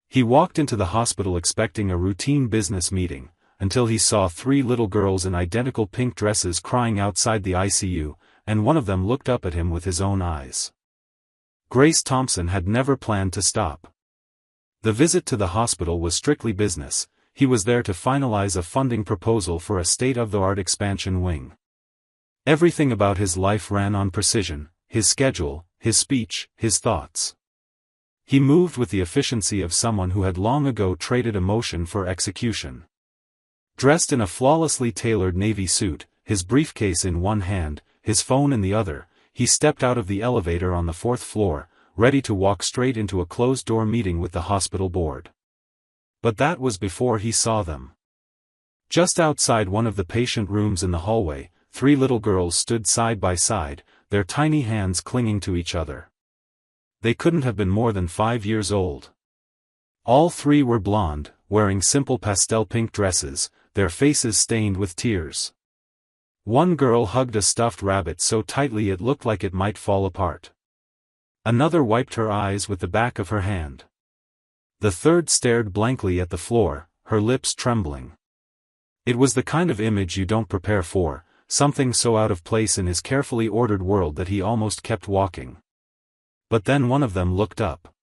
He walked into the hospital expecting a routine business meeting, until he saw 3 little girls in identical pink dresses crying outside the ICU, and one of them looked up at him with his own eyes. Grace Thompson had never planned to stop. The visit to the hospital was strictly business. He was there to finalize a funding proposal for a state-of-the-art expansion wing. Everything about his life ran on precision: his schedule, his speech, his thoughts. He moved with the efficiency of someone who had long ago traded emotion for execution. Dressed in a flawlessly tailored navy suit, his briefcase in one hand, his phone in the other, he stepped out of the elevator on the 4th floor, ready to walk straight into a closed-door meeting with the hospital board. But that was before he saw them. Just outside one of the patient rooms in the hallway, 3 little girls stood side by side, their tiny hands clinging to each other. They couldn't have been more than 5 years old. All 3 were blonde, wearing simple pastel pink dresses, their faces stained with tears. One girl hugged a stuffed rabbit so tightly it looked like it might fall apart. Another wiped her eyes with the back of her hand. The third stared blankly at the floor, her lips trembling. It was the kind of image you don't prepare for, something so out of place in his carefully ordered world that he almost kept walking. But then one of them looked up.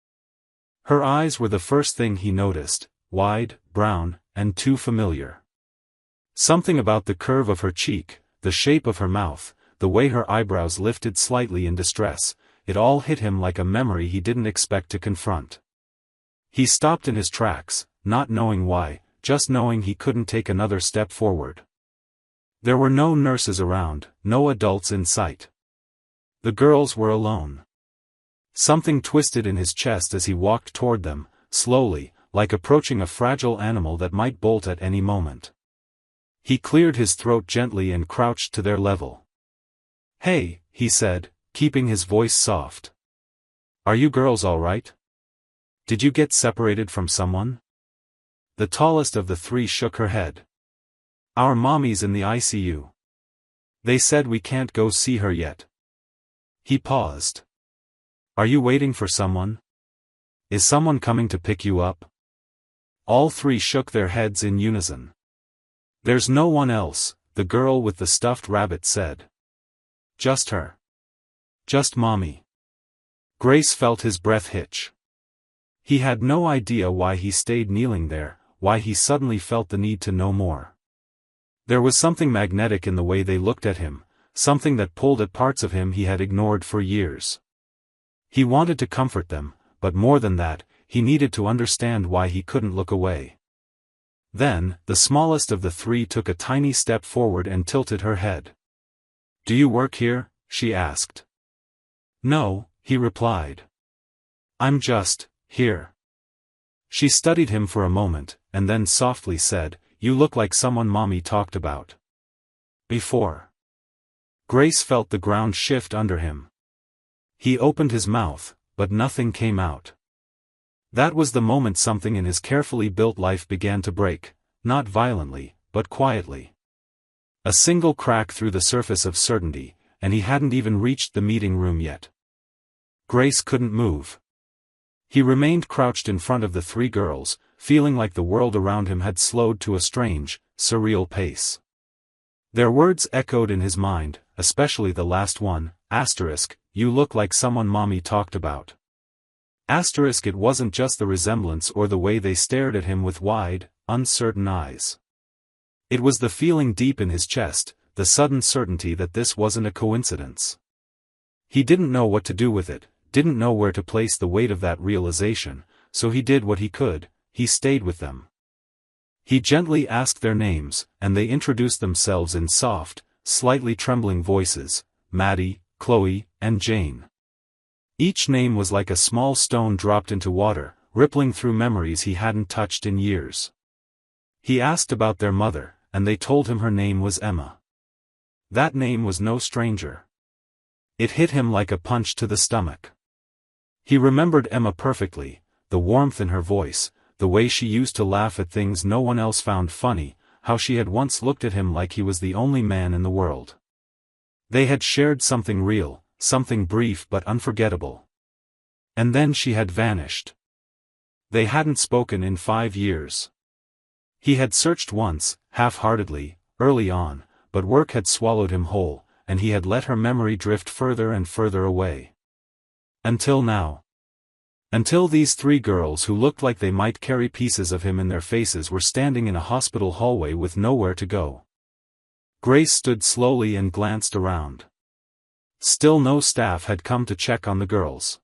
Her eyes were the first thing he noticed, wide, brown, and too familiar. Something about the curve of her cheek, the shape of her mouth, the way her eyebrows lifted slightly in distress, it all hit him like a memory he didn't expect to confront. He stopped in his tracks, not knowing why, just knowing he couldn't take another step forward. There were no nurses around, no adults in sight. The girls were alone. Something twisted in his chest as he walked toward them, slowly, like approaching a fragile animal that might bolt at any moment. He cleared his throat gently and crouched to their level. "Hey," he said, keeping his voice soft. "Are you girls all right? Did you get separated from someone?" The tallest of the 3 shook her head. "Our mommy's in the ICU. They said we can't go see her yet." He paused. "Are you waiting for someone? Is someone coming to pick you up?" All 3 shook their heads in unison. "There's no one else," the girl with the stuffed rabbit said. "Just her. Just mommy." Grace felt his breath hitch. He had no idea why he stayed kneeling there, why he suddenly felt the need to know more. There was something magnetic in the way they looked at him, something that pulled at parts of him he had ignored for years. He wanted to comfort them, but more than that, he needed to understand why he couldn't look away. Then, the smallest of the 3 took a tiny step forward and tilted her head. "Do you work here?" she asked. "No," he replied. "I'm just here." She studied him for a moment, and then softly said, "You look like someone mommy talked about before." Grace felt the ground shift under him. He opened his mouth, but nothing came out. That was the moment something in his carefully built life began to break, not violently, but quietly. A single crack through the surface of certainty, and he hadn't even reached the meeting room yet. Grace couldn't move. He remained crouched in front of the 3 girls, feeling like the world around him had slowed to a strange, surreal pace. Their words echoed in his mind, especially the last one, asterisk, "You look like someone mommy talked about." Asterisk, it wasn't just the resemblance or the way they stared at him with wide, uncertain eyes. It was the feeling deep in his chest, the sudden certainty that this wasn't a coincidence. He didn't know what to do with it, didn't know where to place the weight of that realization, so he did what he could, he stayed with them. He gently asked their names, and they introduced themselves in soft, slightly trembling voices: Maddie, Chloe, and Jane. Each name was like a small stone dropped into water, rippling through memories he hadn't touched in years. He asked about their mother, and they told him her name was Emma. That name was no stranger. It hit him like a punch to the stomach. He remembered Emma perfectly, the warmth in her voice, the way she used to laugh at things no one else found funny, how she had once looked at him like he was the only man in the world. They had shared something real, something brief but unforgettable. And then she had vanished. They hadn't spoken in 5 years. He had searched once, half-heartedly, early on, but work had swallowed him whole, and he had let her memory drift further and further away. Until now. Until these 3 girls who looked like they might carry pieces of him in their faces were standing in a hospital hallway with nowhere to go. Grace stood slowly and glanced around. Still no staff had come to check on the girls.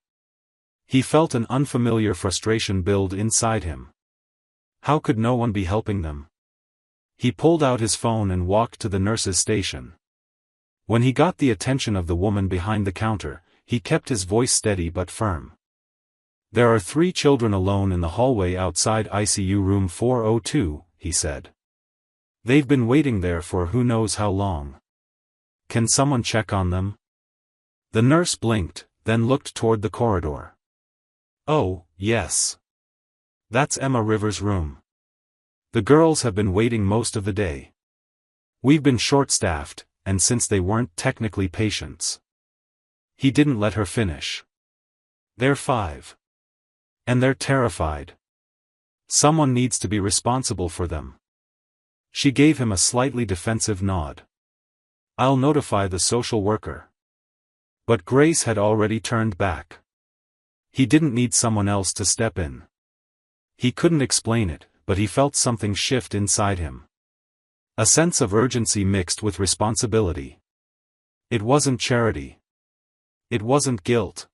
He felt an unfamiliar frustration build inside him. How could no one be helping them? He pulled out his phone and walked to the nurse's station. When he got the attention of the woman behind the counter, he kept his voice steady but firm. "There are 3 children alone in the hallway outside ICU room 402, he said. "They've been waiting there for who knows how long. Can someone check on them?" The nurse blinked, then looked toward the corridor. "Oh, yes. That's Emma Rivers' room. The girls have been waiting most of the day. We've been short-staffed, and since they weren't technically patients." He didn't let her finish. "They're 5. And they're terrified. Someone needs to be responsible for them." She gave him a slightly defensive nod. "I'll notify the social worker." But Grace had already turned back. He didn't need someone else to step in. He couldn't explain it, but he felt something shift inside him. A sense of urgency mixed with responsibility. It wasn't charity. It wasn't guilt.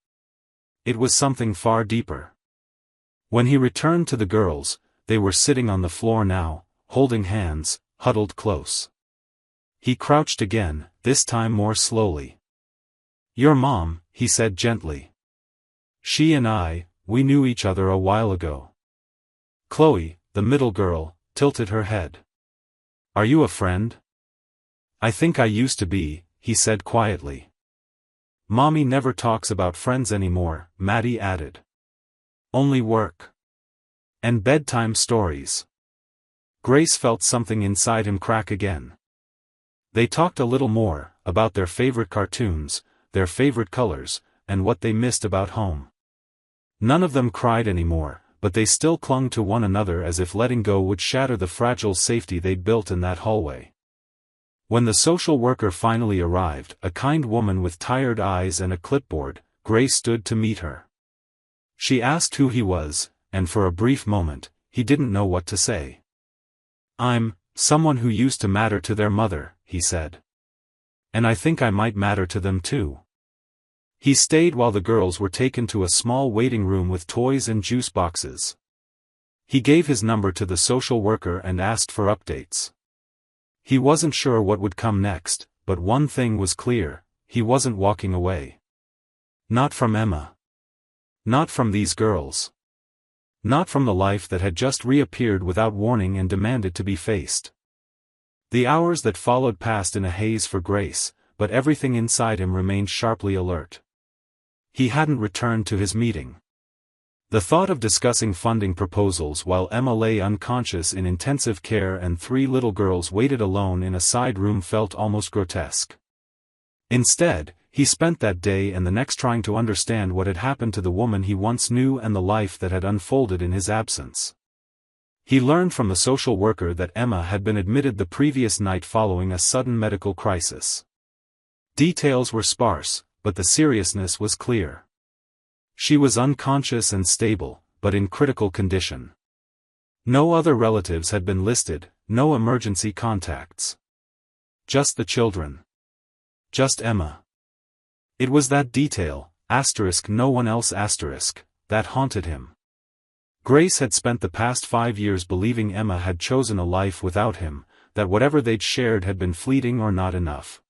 It was something far deeper. When he returned to the girls, they were sitting on the floor now, holding hands, huddled close. He crouched again, this time more slowly. "Your mom," he said gently. "She and we knew each other a while ago." Chloe, the middle girl, tilted her head. "Are you a friend?" "I think I used to be," he said quietly. "Mommy never talks about friends anymore," Maddie added. "Only work. And bedtime stories." Grace felt something inside him crack again. They talked a little more, about their favorite cartoons, their favorite colors, and what they missed about home. None of them cried anymore, but they still clung to one another as if letting go would shatter the fragile safety they'd built in that hallway. When the social worker finally arrived, a kind woman with tired eyes and a clipboard, Grace stood to meet her. She asked who he was, and for a brief moment, he didn't know what to say. "I'm someone who used to matter to their mother," he said. "And I think I might matter to them too." He stayed while the girls were taken to a small waiting room with toys and juice boxes. He gave his number to the social worker and asked for updates. He wasn't sure what would come next, but one thing was clear, he wasn't walking away. Not from Emma. Not from these girls. Not from the life that had just reappeared without warning and demanded to be faced. The hours that followed passed in a haze for Grace, but everything inside him remained sharply alert. He hadn't returned to his meeting. The thought of discussing funding proposals while Emma lay unconscious in intensive care and 3 little girls waited alone in a side room felt almost grotesque. Instead, he spent that day and the next trying to understand what had happened to the woman he once knew and the life that had unfolded in his absence. He learned from the social worker that Emma had been admitted the previous night following a sudden medical crisis. Details were sparse, but the seriousness was clear. She was unconscious and stable, but in critical condition. No other relatives had been listed, no emergency contacts. Just the children. Just Emma. It was that detail, no one else, that haunted him. Grace had spent the past 5 years believing Emma had chosen a life without him, that whatever they'd shared had been fleeting or not enough.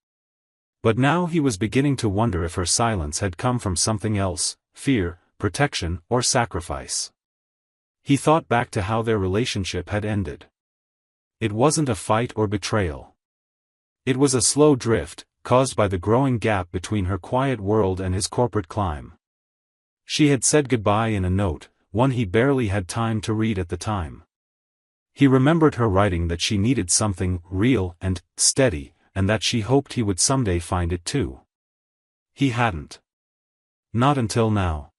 But now he was beginning to wonder if her silence had come from something else, fear, protection, or sacrifice. He thought back to how their relationship had ended. It wasn't a fight or betrayal. It was a slow drift, caused by the growing gap between her quiet world and his corporate climb. She had said goodbye in a note, one he barely had time to read at the time. He remembered her writing that she needed something real and steady, and that she hoped he would someday find it too. He hadn't. Not until now.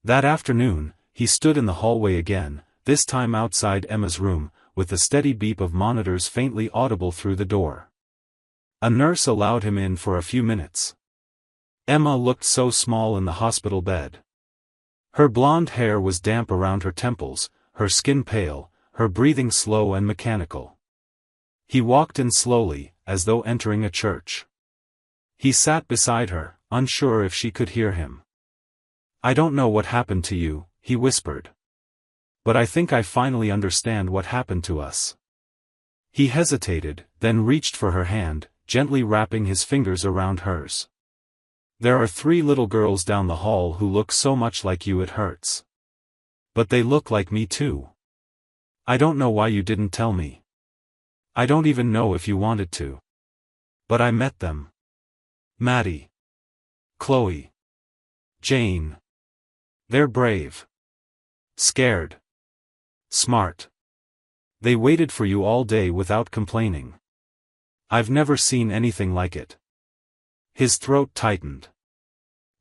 That afternoon, he stood in the hallway again, this time outside Emma's room, with the steady beep of monitors faintly audible through the door. A nurse allowed him in for a few minutes. Emma looked so small in the hospital bed. Her blonde hair was damp around her temples, her skin pale, her breathing slow and mechanical. He walked in slowly, as though entering a church. He sat beside her, unsure if she could hear him. "I don't know what happened to you," he whispered. "But I think I finally understand what happened to us." He hesitated, then reached for her hand, gently wrapping his fingers around hers. "There are 3 little girls down the hall who look so much like you it hurts. But they look like me too. I don't know why you didn't tell me. I don't even know if you wanted to. But I met them. Maddie. Chloe. Jane. They're brave. Scared. Smart. They waited for you all day without complaining. I've never seen anything like it." His throat tightened.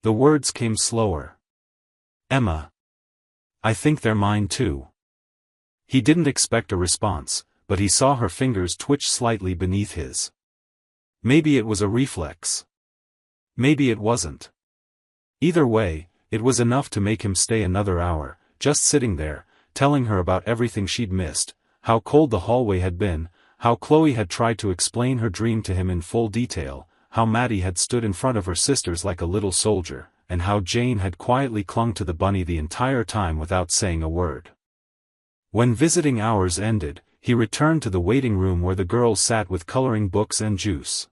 The words came slower. "Emma. I think they're mine too." He didn't expect a response, but he saw her fingers twitch slightly beneath his. Maybe it was a reflex. Maybe it wasn't. Either way, it was enough to make him stay another hour, just sitting there, telling her about everything she'd missed, how cold the hallway had been, how Chloe had tried to explain her dream to him in full detail, how Maddie had stood in front of her sisters like a little soldier, and how Jane had quietly clung to the bunny the entire time without saying a word. When visiting hours ended, he returned to the waiting room where the girls sat with coloring books and juice.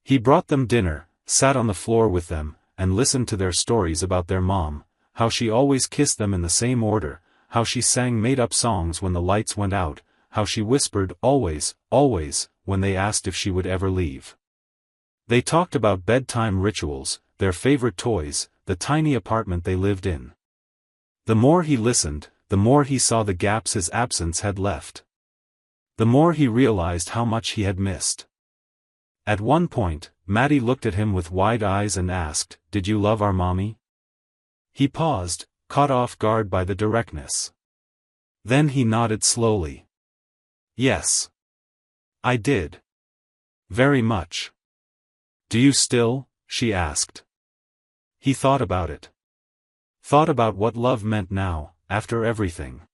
He brought them dinner, sat on the floor with them, and listened to their stories about their mom, how she always kissed them in the same order, how she sang made-up songs when the lights went out, how she whispered always, always, when they asked if she would ever leave. They talked about bedtime rituals, their favorite toys, the tiny apartment they lived in. The more he listened, the more he saw the gaps his absence had left. The more he realized how much he had missed. At one point, Maddie looked at him with wide eyes and asked, "Did you love our mommy?" He paused, caught off guard by the directness. Then he nodded slowly. "Yes. I did. Very much." "Do you still?" she asked. He thought about it. Thought about what love meant now, after everything.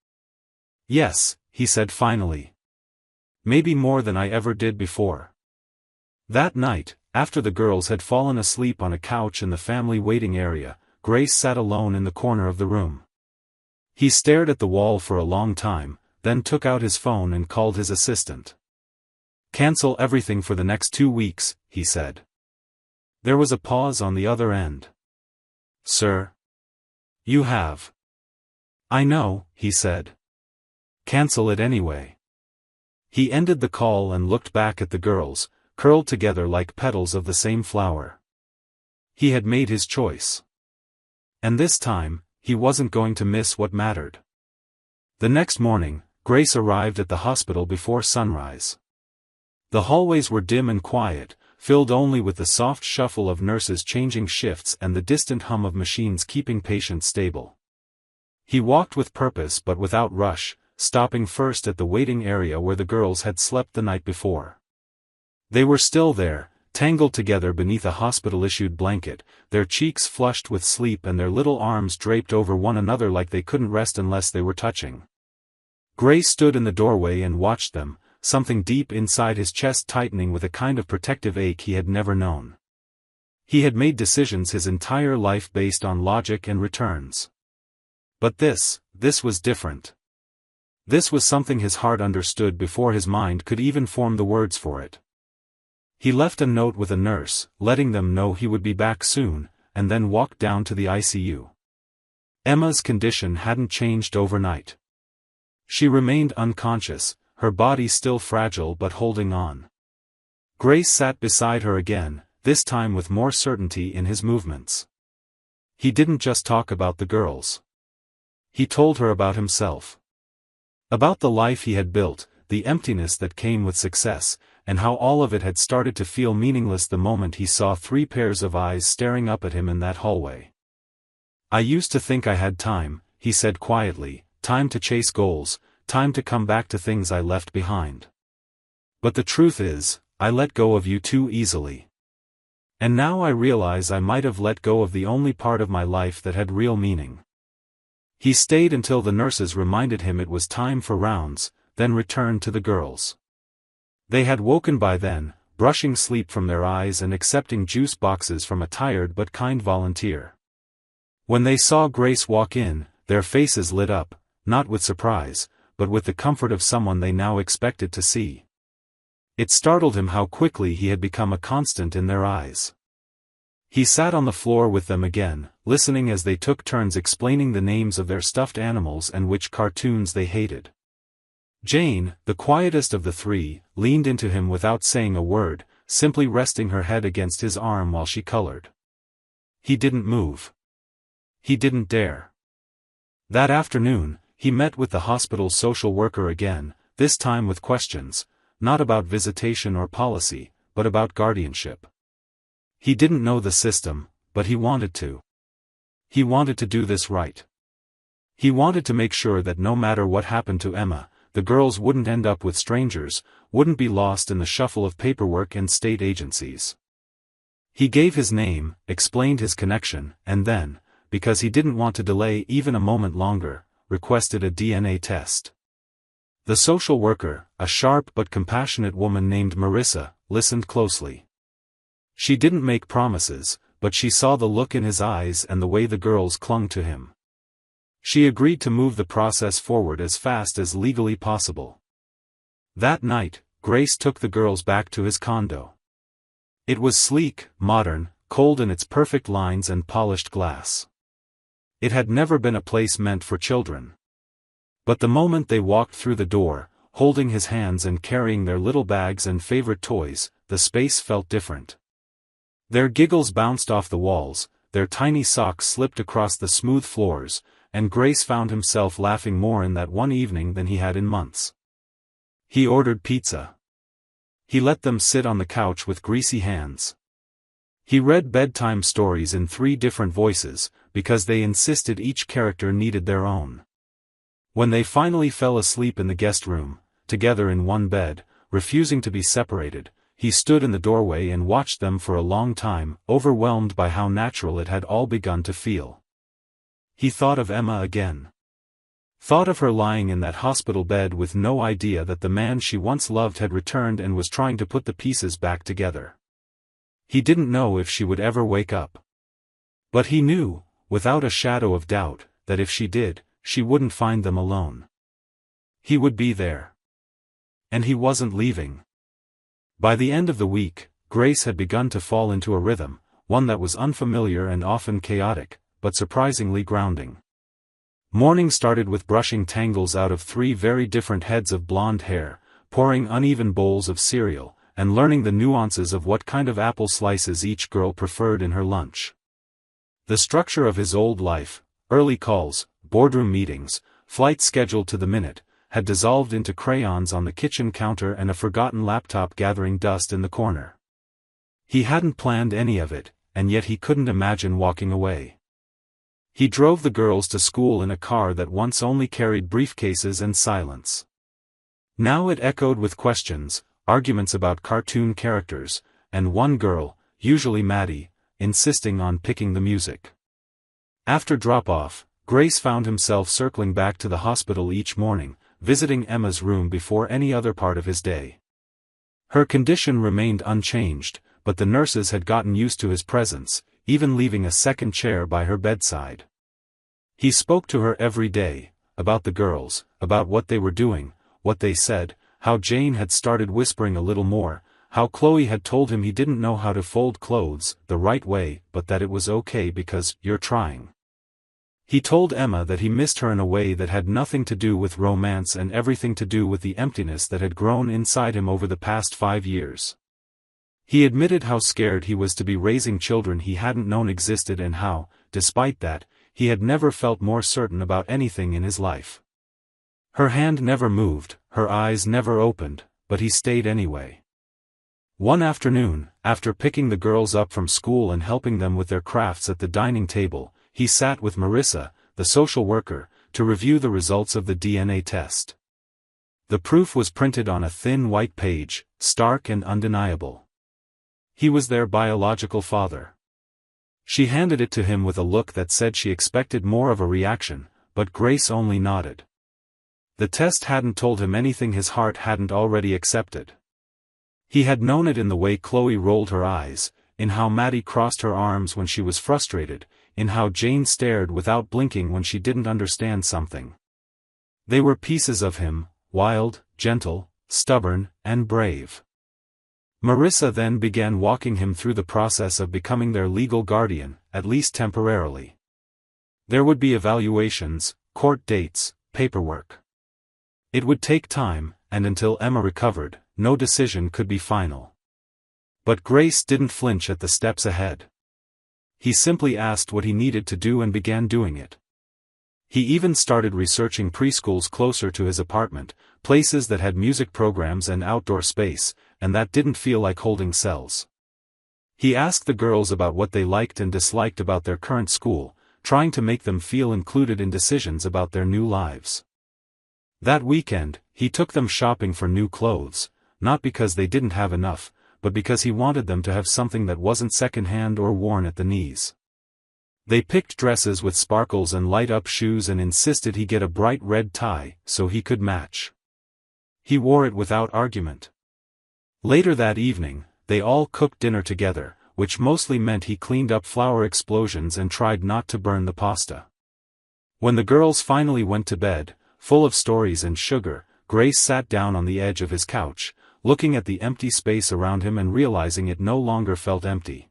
"Yes," he said finally. "Maybe more than I ever did before." That night, after the girls had fallen asleep on a couch in the family waiting area, Grace sat alone in the corner of the room. He stared at the wall for a long time, then took out his phone and called his assistant. "Cancel everything for the next 2 weeks," he said. There was a pause on the other end. "Sir? You have." "I know," he said. "Cancel it anyway." He ended the call and looked back at the girls, curled together like petals of the same flower. He had made his choice. And this time, he wasn't going to miss what mattered. The next morning, Grace arrived at the hospital before sunrise. The hallways were dim and quiet, filled only with the soft shuffle of nurses changing shifts and the distant hum of machines keeping patients stable. He walked with purpose but without rush, stopping first at the waiting area where the girls had slept the night before. They were still there, tangled together beneath a hospital-issued blanket, their cheeks flushed with sleep and their little arms draped over one another like they couldn't rest unless they were touching. Grace stood in the doorway and watched them, something deep inside his chest tightening with a kind of protective ache he had never known. He had made decisions his entire life based on logic and returns. But this was different. This was something his heart understood before his mind could even form the words for it. He left a note with a nurse, letting them know he would be back soon, and then walked down to the ICU. Emma's condition hadn't changed overnight. She remained unconscious, her body still fragile but holding on. Grace sat beside her again, this time with more certainty in his movements. He didn't just talk about the girls. He told her about himself. About the life he had built, the emptiness that came with success, and how all of it had started to feel meaningless the moment he saw 3 pairs of eyes staring up at him in that hallway. "I used to think I had time," he said quietly, time to chase goals, time to come back to things I left behind. But the truth is, I let go of you too easily. And now I realize I might have let go of the only part of my life that had real meaning. He stayed until the nurses reminded him it was time for rounds, then returned to the girls. They had woken by then, brushing sleep from their eyes and accepting juice boxes from a tired but kind volunteer. When they saw Grace walk in, their faces lit up, not with surprise, but with the comfort of someone they now expected to see. It startled him how quickly he had become a constant in their eyes. He sat on the floor with them again, listening as they took turns explaining the names of their stuffed animals and which cartoons they hated. Jane, the quietest of the three, leaned into him without saying a word, simply resting her head against his arm while she colored. He didn't move. He didn't dare. That afternoon, he met with the hospital's social worker again, this time with questions, not about visitation or policy, but about guardianship. He didn't know the system, but he wanted to. He wanted to do this right. He wanted to make sure that no matter what happened to Emma, the girls wouldn't end up with strangers, wouldn't be lost in the shuffle of paperwork and state agencies. He gave his name, explained his connection, and then, because he didn't want to delay even a moment longer, requested a DNA test. The social worker, a sharp but compassionate woman named Marissa, listened closely. She didn't make promises, but she saw the look in his eyes and the way the girls clung to him. She agreed to move the process forward as fast as legally possible. That night, Grace took the girls back to his condo. It was sleek, modern, cold in its perfect lines and polished glass. It had never been a place meant for children. But the moment they walked through the door, holding his hands and carrying their little bags and favorite toys, the space felt different. Their giggles bounced off the walls, their tiny socks slipped across the smooth floors, and Grace found himself laughing more in that one evening than he had in months. He ordered pizza. He let them sit on the couch with greasy hands. He read bedtime stories in 3 different voices, because they insisted each character needed their own. When they finally fell asleep in the guest room, together in one bed, refusing to be separated, he stood in the doorway and watched them for a long time, overwhelmed by how natural it had all begun to feel. He thought of Emma again. Thought of her lying in that hospital bed with no idea that the man she once loved had returned and was trying to put the pieces back together. He didn't know if she would ever wake up. But he knew, without a shadow of doubt, that if she did, she wouldn't find them alone. He would be there. And he wasn't leaving. By the end of the week, Grace had begun to fall into a rhythm, one that was unfamiliar and often chaotic, but surprisingly grounding. Morning started with brushing tangles out of 3 very different heads of blonde hair, pouring uneven bowls of cereal, and learning the nuances of what kind of apple slices each girl preferred in her lunch. The structure of his old life, early calls, boardroom meetings, flights scheduled to the minute, had dissolved into crayons on the kitchen counter and a forgotten laptop gathering dust in the corner. He hadn't planned any of it, and yet he couldn't imagine walking away. He drove the girls to school in a car that once only carried briefcases and silence. Now it echoed with questions, arguments about cartoon characters, and one girl, usually Maddie, insisting on picking the music. After drop-off, Grace found himself circling back to the hospital each morning, visiting Emma's room before any other part of his day. Her condition remained unchanged, but the nurses had gotten used to his presence, even leaving a second chair by her bedside. He spoke to her every day, about the girls, about what they were doing, what they said, how Jane had started whispering a little more, how Chloe had told him he didn't know how to fold clothes the right way but that it was okay because you're trying. He told Emma that he missed her in a way that had nothing to do with romance and everything to do with the emptiness that had grown inside him over the past 5 years. He admitted how scared he was to be raising children he hadn't known existed and how, despite that, he had never felt more certain about anything in his life. Her hand never moved, her eyes never opened, but he stayed anyway. One afternoon, after picking the girls up from school and helping them with their crafts at the dining table, he sat with Marissa, the social worker, to review the results of the DNA test. The proof was printed on a thin white page, stark and undeniable. He was their biological father. She handed it to him with a look that said she expected more of a reaction, but Grace only nodded. The test hadn't told him anything his heart hadn't already accepted. He had known it in the way Chloe rolled her eyes, in how Maddie crossed her arms when she was frustrated, in how Jane stared without blinking when she didn't understand something. They were pieces of him, wild, gentle, stubborn, and brave. Marissa then began walking him through the process of becoming their legal guardian, at least temporarily. There would be evaluations, court dates, paperwork. It would take time, and until Emma recovered, no decision could be final. But Grace didn't flinch at the steps ahead. He simply asked what he needed to do and began doing it. He even started researching preschools closer to his apartment, places that had music programs and outdoor space, and that didn't feel like holding cells. He asked the girls about what they liked and disliked about their current school, trying to make them feel included in decisions about their new lives. That weekend, he took them shopping for new clothes, not because they didn't have enough, but because he wanted them to have something that wasn't secondhand or worn at the knees. They picked dresses with sparkles and light-up shoes and insisted he get a bright red tie, so he could match. He wore it without argument. Later that evening, they all cooked dinner together, which mostly meant he cleaned up flour explosions and tried not to burn the pasta. When the girls finally went to bed, full of stories and sugar, Grace sat down on the edge of his couch, looking at the empty space around him and realizing it no longer felt empty.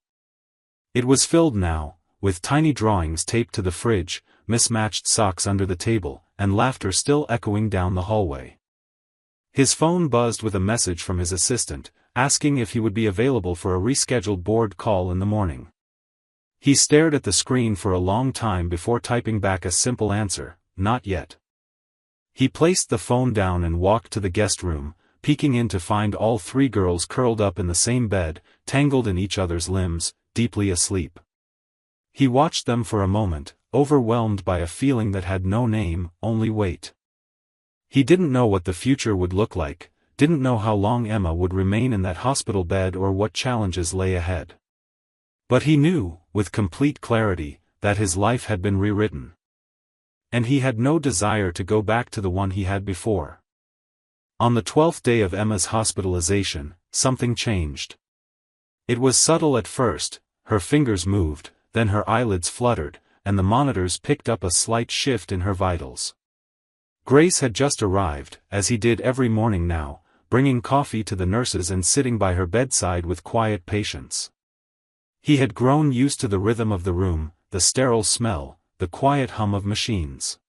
It was filled now, with tiny drawings taped to the fridge, mismatched socks under the table, and laughter still echoing down the hallway. His phone buzzed with a message from his assistant, asking if he would be available for a rescheduled board call in the morning. He stared at the screen for a long time before typing back a simple answer, "Not yet." He placed the phone down and walked to the guest room, peeking in to find all three girls curled up in the same bed, tangled in each other's limbs, deeply asleep. He watched them for a moment, overwhelmed by a feeling that had no name, only weight. He didn't know what the future would look like, didn't know how long Emma would remain in that hospital bed or what challenges lay ahead. But he knew, with complete clarity, that his life had been rewritten. And he had no desire to go back to the one he had before. On the 12th day of Emma's hospitalization, something changed. It was subtle at first, her fingers moved, then her eyelids fluttered, and the monitors picked up a slight shift in her vitals. Grace had just arrived, as he did every morning now, bringing coffee to the nurses and sitting by her bedside with quiet patience. He had grown used to the rhythm of the room, the sterile smell, the quiet hum of machines.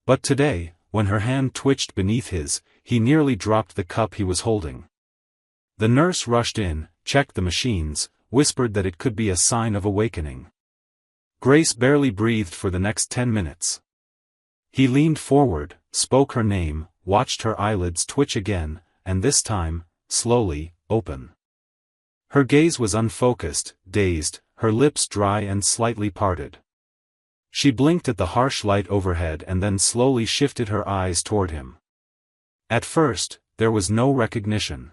But today, when her hand twitched beneath his, he nearly dropped the cup he was holding. The nurse rushed in, checked the machines, whispered that it could be a sign of awakening. Grace barely breathed for the next 10 minutes. He leaned forward, spoke her name, watched her eyelids twitch again, and this time, slowly, open. Her gaze was unfocused, dazed, her lips dry and slightly parted. She blinked at the harsh light overhead and then slowly shifted her eyes toward him. At first, there was no recognition.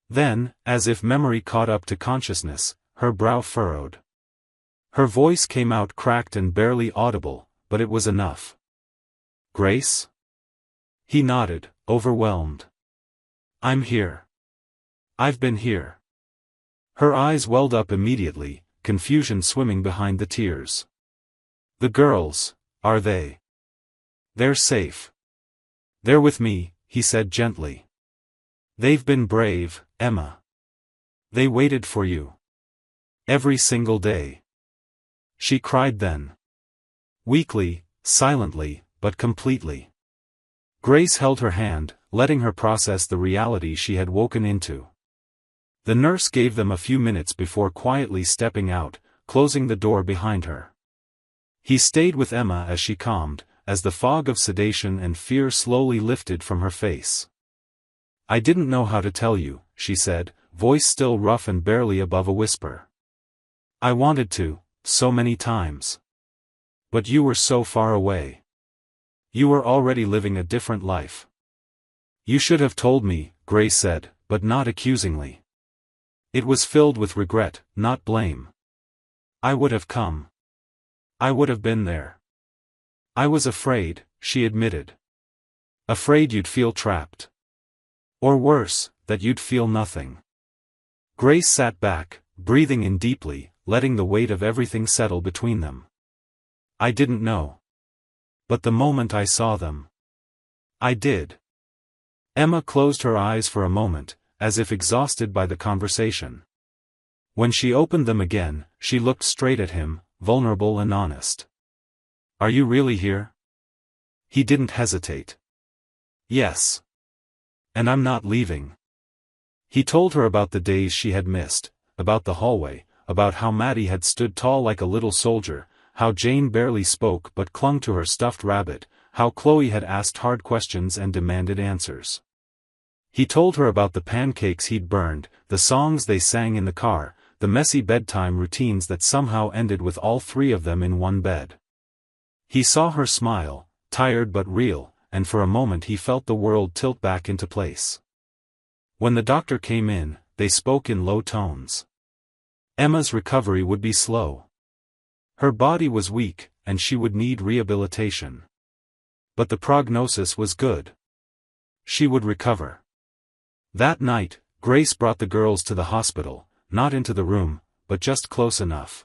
Then, as if memory caught up to consciousness, her brow furrowed. Her voice came out cracked and barely audible, but it was enough. "Grace?" He nodded, overwhelmed. "I'm here. I've been here." Her eyes welled up immediately, confusion swimming behind the tears. "The girls, are they?" "They're safe. They're with me," he said gently. "They've been brave, Emma. They waited for you. Every single day." She cried then. Weakly, silently, but completely. Grace held her hand, letting her process the reality she had woken into. The nurse gave them a few minutes before quietly stepping out, closing the door behind her. He stayed with Emma as she calmed, as the fog of sedation and fear slowly lifted from her face. "I didn't know how to tell you," she said, voice still rough and barely above a whisper. "I wanted to, so many times. But you were so far away. You were already living a different life. You should have told me, Grace said, but not accusingly. It was filled with regret, not blame. I would have come. I would have been there. I was afraid, she admitted. Afraid you'd feel trapped. Or worse, that you'd feel nothing. Grace sat back, breathing in deeply, letting the weight of everything settle between them. I didn't know. But the moment I saw them, I did. Emma closed her eyes for a moment, as if exhausted by the conversation. When she opened them again, she looked straight at him, vulnerable and honest. Are you really here? He didn't hesitate. Yes. And I'm not leaving. He told her about the days she had missed, about the hallway, about how Maddie had stood tall like a little soldier, how Jane barely spoke but clung to her stuffed rabbit, how Chloe had asked hard questions and demanded answers. He told her about the pancakes he'd burned, the songs they sang in the car, the messy bedtime routines that somehow ended with all three of them in one bed. He saw her smile, tired but real, and for a moment he felt the world tilt back into place. When the doctor came in, they spoke in low tones. Emma's recovery would be slow. Her body was weak, and she would need rehabilitation. But the prognosis was good. She would recover. That night, Grace brought the girls to the hospital, not into the room, but just close enough.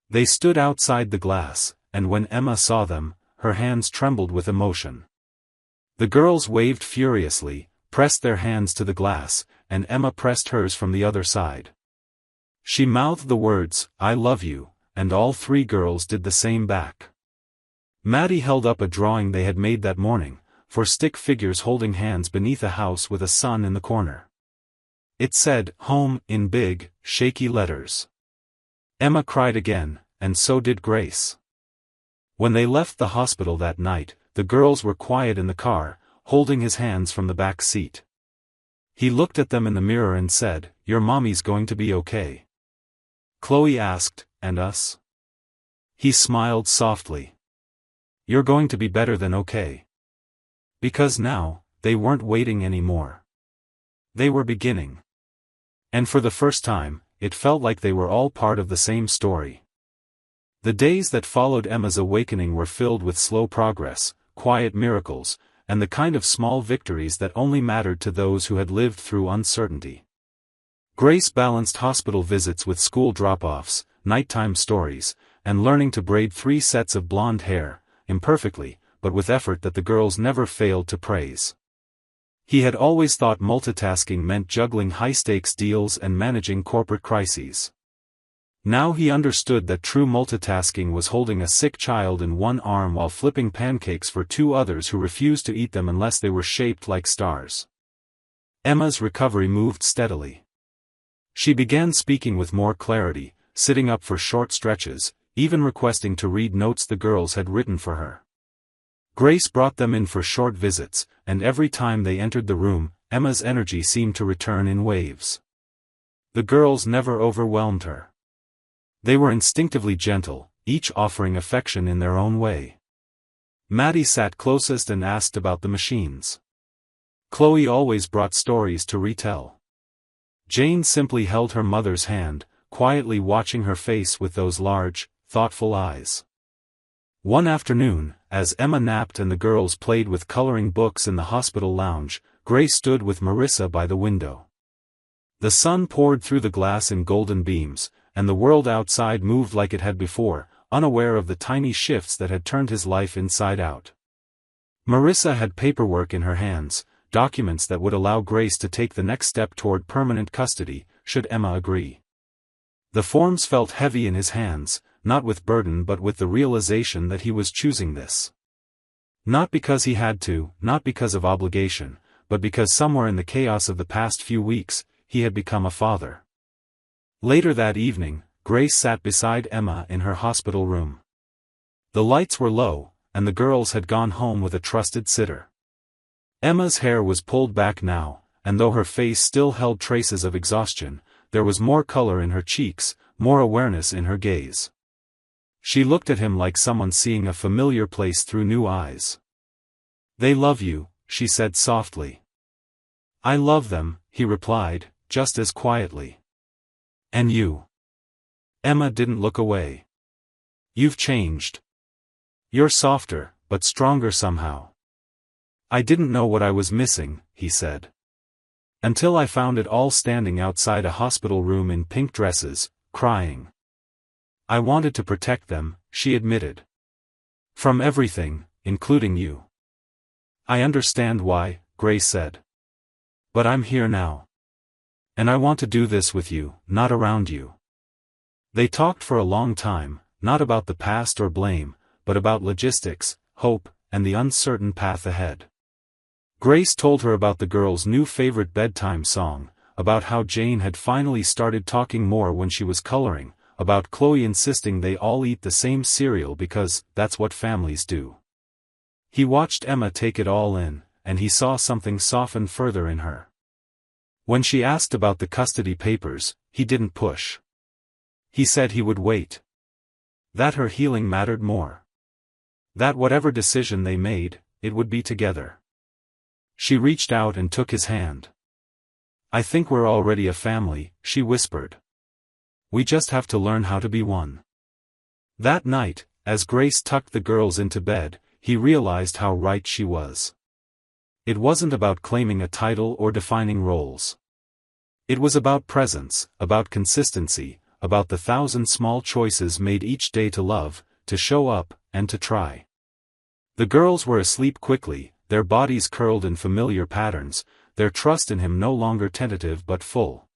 They stood outside the glass, and when Emma saw them, her hands trembled with emotion. The girls waved furiously, pressed their hands to the glass, and Emma pressed hers from the other side. She mouthed the words, "I love you," and all three girls did the same back. Maddie held up a drawing they had made that morning, for stick figures holding hands beneath a house with a sun in the corner. It said, "Home," in big, shaky letters. Emma cried again, and so did Grace. When they left the hospital that night, the girls were quiet in the car, holding his hands from the back seat. He looked at them in the mirror and said, "Your mommy's going to be okay." Chloe asked, "And us?" He smiled softly. "You're going to be better than okay." Because now, they weren't waiting anymore. They were beginning. And for the first time, it felt like they were all part of the same story. The days that followed Emma's awakening were filled with slow progress, quiet miracles, and the kind of small victories that only mattered to those who had lived through uncertainty. Grace balanced hospital visits with school drop-offs, nighttime stories, and learning to braid 3 sets of blonde hair, imperfectly, but with effort that the girls never failed to praise. He had always thought multitasking meant juggling high-stakes deals and managing corporate crises. Now he understood that true multitasking was holding a sick child in one arm while flipping pancakes for 2 others who refused to eat them unless they were shaped like stars. Emma's recovery moved steadily. She began speaking with more clarity, sitting up for short stretches, even requesting to read notes the girls had written for her. Grace brought them in for short visits, and every time they entered the room, Emma's energy seemed to return in waves. The girls never overwhelmed her. They were instinctively gentle, each offering affection in their own way. Maddie sat closest and asked about the machines. Chloe always brought stories to retell. Jane simply held her mother's hand, quietly watching her face with those large, thoughtful eyes. One afternoon, as Emma napped and the girls played with coloring books in the hospital lounge, Grace stood with Marissa by the window. The sun poured through the glass in golden beams, and the world outside moved like it had before, unaware of the tiny shifts that had turned his life inside out. Marissa had paperwork in her hands, documents that would allow Grace to take the next step toward permanent custody, should Emma agree. The forms felt heavy in his hands, not with burden but with the realization that he was choosing this. Not because he had to, not because of obligation, but because somewhere in the chaos of the past few weeks, he had become a father. Later that evening, Grace sat beside Emma in her hospital room. The lights were low, and the girls had gone home with a trusted sitter. Emma's hair was pulled back now, and though her face still held traces of exhaustion, there was more color in her cheeks, more awareness in her gaze. She looked at him like someone seeing a familiar place through new eyes. They love you, she said softly. I love them, he replied, just as quietly. And you? Emma didn't look away. You've changed. You're softer, but stronger somehow. I didn't know what I was missing, he said. Until I found it all standing outside a hospital room in pink dresses, crying. I wanted to protect them, she admitted. From everything, including you. I understand why, Grace said. But I'm here now. And I want to do this with you, not around you. They talked for a long time, not about the past or blame, but about logistics, hope, and the uncertain path ahead. Grace told her about the girl's new favorite bedtime song, about how Jane had finally started talking more when she was coloring, about Chloe insisting they all eat the same cereal because that's what families do. He watched Emma take it all in, and he saw something soften further in her. When she asked about the custody papers, he didn't push. He said he would wait. That her healing mattered more. That whatever decision they made, it would be together. She reached out and took his hand. I think we're already a family, she whispered. We just have to learn how to be one. That night, as Grace tucked the girls into bed, he realized how right she was. It wasn't about claiming a title or defining roles. It was about presence, about consistency, about the 1,000 small choices made each day to love, to show up, and to try. The girls were asleep quickly, their bodies curled in familiar patterns, their trust in him no longer tentative but full.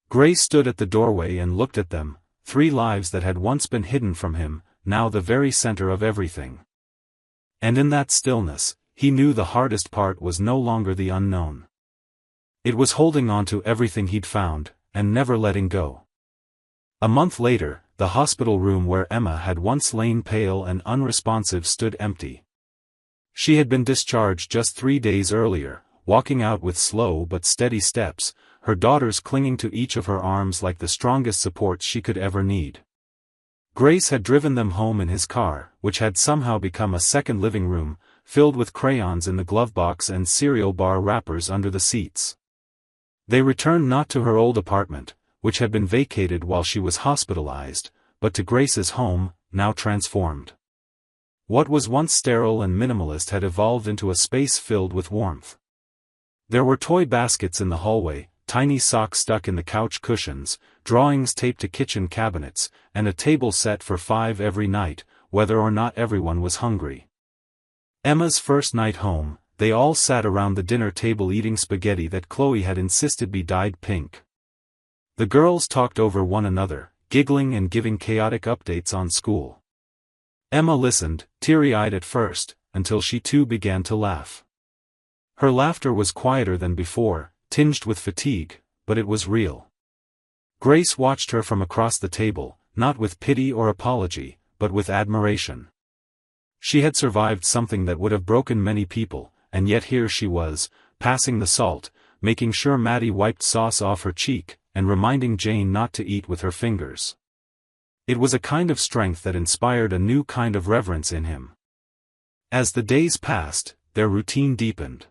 Grace stood at the doorway and looked at them, 3 lives that had once been hidden from him, now the very center of everything. And in that stillness, he knew the hardest part was no longer the unknown. It was holding on to everything he'd found, and never letting go. A month later, the hospital room where Emma had once lain pale and unresponsive stood empty. She had been discharged just 3 days earlier, walking out with slow but steady steps, her daughters clinging to each of her arms like the strongest supports she could ever need. Grace had driven them home in his car, which had somehow become a second living room, filled with crayons in the glove box and cereal bar wrappers under the seats. They returned not to her old apartment, which had been vacated while she was hospitalized, but to Grace's home, now transformed. What was once sterile and minimalist had evolved into a space filled with warmth. There were toy baskets in the hallway, tiny socks stuck in the couch cushions, drawings taped to kitchen cabinets, and a table set for 5 every night, whether or not everyone was hungry. Emma's first night home, they all sat around the dinner table eating spaghetti that Chloe had insisted be dyed pink. The girls talked over one another, giggling and giving chaotic updates on school. Emma listened, teary-eyed at first, until she too began to laugh. Her laughter was quieter than before, tinged with fatigue, but it was real. Grace watched her from across the table, not with pity or apology, but with admiration. She had survived something that would have broken many people, and yet here she was, passing the salt, making sure Maddie wiped sauce off her cheek, and reminding Jane not to eat with her fingers. It was a kind of strength that inspired a new kind of reverence in him. As the days passed, their routine deepened.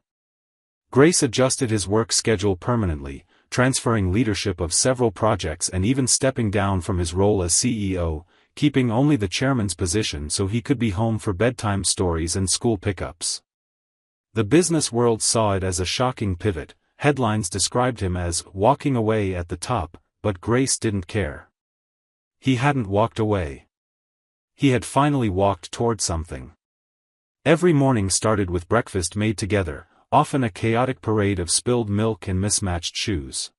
Grace adjusted his work schedule permanently, transferring leadership of several projects and even stepping down from his role as CEO, keeping only the chairman's position so he could be home for bedtime stories and school pickups. The business world saw it as a shocking pivot. Headlines described him as walking away at the top, but Grace didn't care. He hadn't walked away. He had finally walked toward something. Every morning started with breakfast made together, often a chaotic parade of spilled milk and mismatched shoes.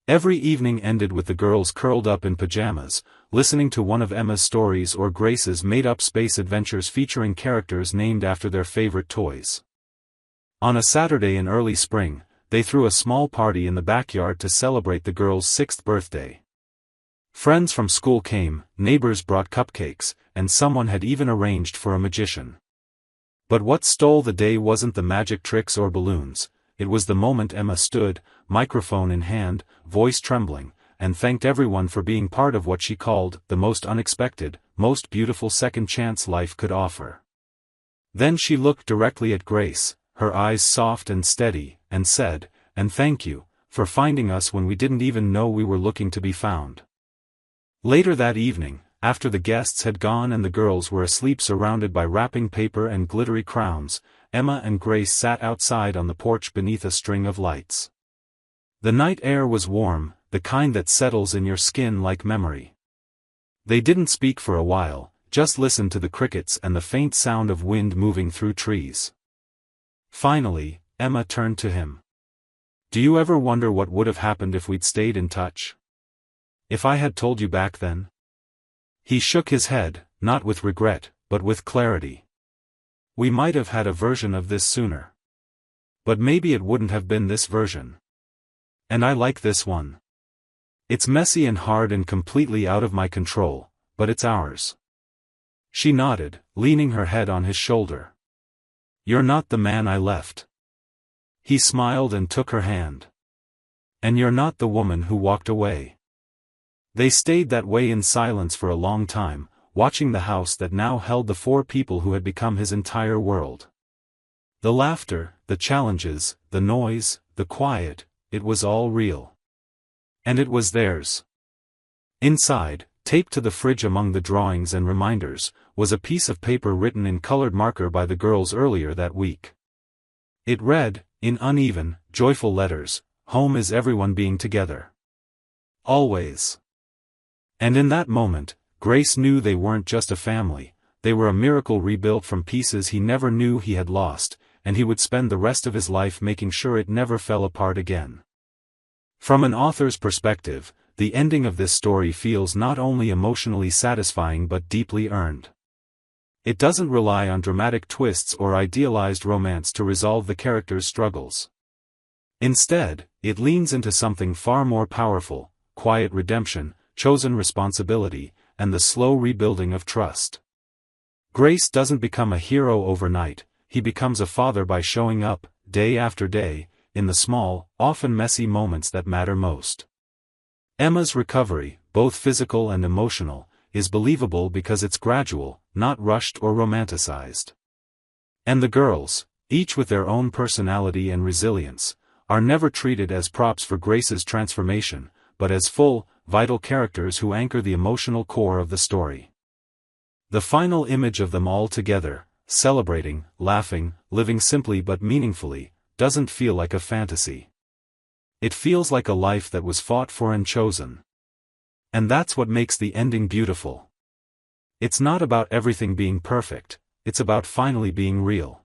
Every evening ended with the girls curled up in pajamas, listening to one of Emma's stories or Grace's made-up space adventures featuring characters named after their favorite toys. On a Saturday in early spring, they threw a small party in the backyard to celebrate the girl's 6th birthday. Friends from school came, neighbors brought cupcakes, and someone had even arranged for a magician. But what stole the day wasn't the magic tricks or balloons, it was the moment Emma stood, microphone in hand, voice trembling, and thanked everyone for being part of what she called the most unexpected, most beautiful second chance life could offer. Then she looked directly at Grace, her eyes soft and steady, and said, "And thank you, for finding us when we didn't even know we were looking to be found." Later that evening, after the guests had gone and the girls were asleep surrounded by wrapping paper and glittery crowns, Emma and Grace sat outside on the porch beneath a string of lights. The night air was warm, the kind that settles in your skin like memory. They didn't speak for a while, just listened to the crickets and the faint sound of wind moving through trees. Finally, Emma turned to him. "Do you ever wonder what would have happened if we'd stayed in touch? If I had told you back then?" He shook his head, not with regret, but with clarity. "We might have had a version of this sooner. But maybe it wouldn't have been this version. And I like this one. It's messy and hard and completely out of my control, but it's ours." She nodded, leaning her head on his shoulder. "You're not the man I left." He smiled and took her hand. "And you're not the woman who walked away." They stayed that way in silence for a long time, watching the house that now held the four people who had become his entire world. The laughter, the challenges, the noise, the quiet, it was all real. And it was theirs. Inside, taped to the fridge among the drawings and reminders, was a piece of paper written in colored marker by the girls earlier that week. It read, in uneven, joyful letters, "Home is everyone being together. Always." And in that moment, Grace knew they weren't just a family, they were a miracle rebuilt from pieces he never knew he had lost, and he would spend the rest of his life making sure it never fell apart again. From an author's perspective, the ending of this story feels not only emotionally satisfying but deeply earned. It doesn't rely on dramatic twists or idealized romance to resolve the characters' struggles. Instead, it leans into something far more powerful: quiet redemption, chosen responsibility, and the slow rebuilding of trust. Grace doesn't become a hero overnight, he becomes a father by showing up, day after day, in the small, often messy moments that matter most. Emma's recovery, both physical and emotional, is believable because it's gradual, not rushed or romanticized. And the girls, each with their own personality and resilience, are never treated as props for Grace's transformation, but as full, vital characters who anchor the emotional core of the story. The final image of them all together, celebrating, laughing, living simply but meaningfully, doesn't feel like a fantasy. It feels like a life that was fought for and chosen. And that's what makes the ending beautiful. It's not about everything being perfect, it's about finally being real.